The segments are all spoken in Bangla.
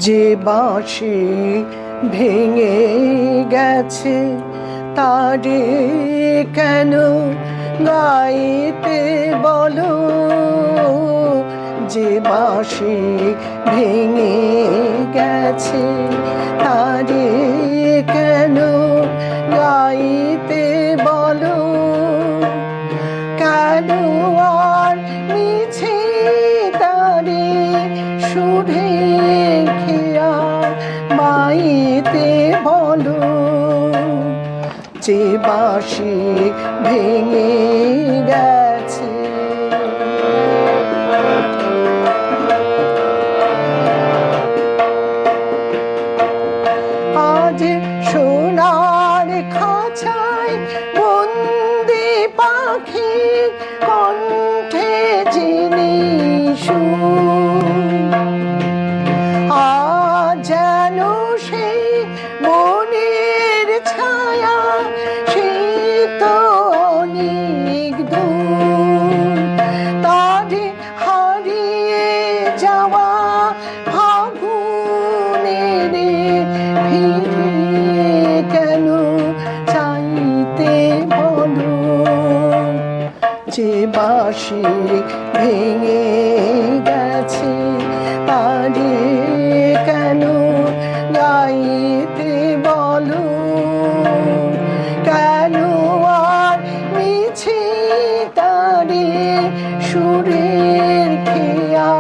যে বাঁশি ভেঙে গেছে তারে কেন গাইতে বলো, যে বাঁশি ভেঙে গেছে তারে কেন গাইতে বলো, কেন আর মিছে তারে সুরে খেয়া মাইতে বলো, যে বাঁশি ভেঙে গেছে। আজ সোনার খাঁচায় বন্দি পাখি কণ্ঠে যিনি সুর, আজ যেন সেই মনের ছায়া সেই তো অনেক দূর, তারে হারিয়ে যাওয়া ফাগুনের ফিরে কেন চাইতে বলো, যে বাঁশি ভেঙে গেছে তারে কেন গাইতে বলো, কেন আর মিছে তারে সুরের খেয়া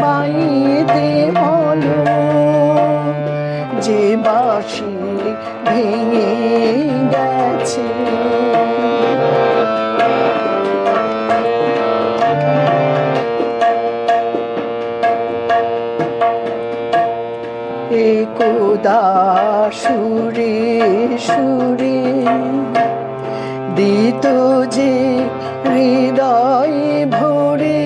বাইতে বলো, যে বাঁশি ভেঙে গেছে। একদা সুরে সুরে দিত যে হৃদয় ভরে,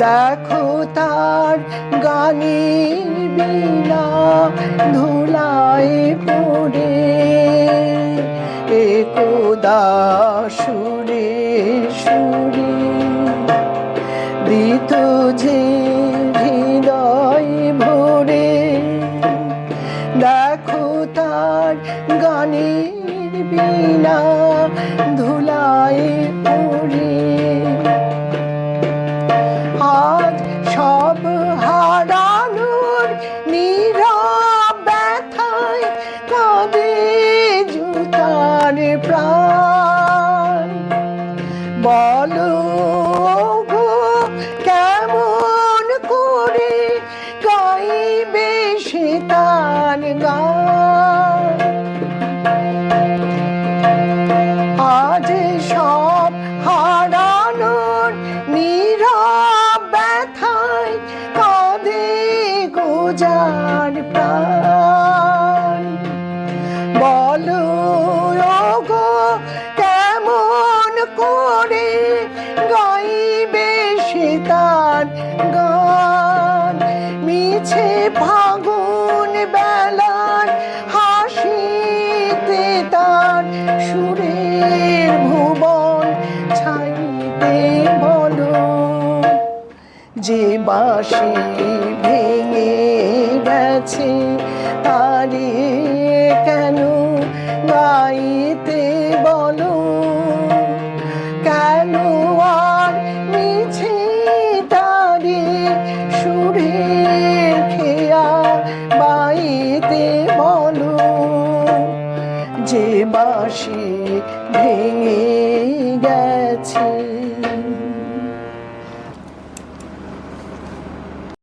দেখো তার গানের বীণা ধুলায় পড়ে, একদা সুরে সুরে দিত যে হৃদয় ভরে, দেখো তার গানের বীণা ধুলায় পড়ে, আজ সব হারানোর নীরব ব্যথায় কাঁদে জুতার প্রাণ, বলো গো কেমন করে গাইবে সে তার গান, আজ সব হারানোর নীরব ব্যথায় কাঁদে গোজার প্রাণ, বলো গো কেমন করে গাইবে সে তার গান, মিছে ফাগুন বেলার হাসিতে তার সুরের ভুবন ছাইতে বলো, যে বাঁশি ভেঙে গেছে তারে কেন গাইতে বলো, কেন আর মিছে তারে সুরের খেয়া বাইতে বলো, যে বাঁশি ভেঙে গেছে।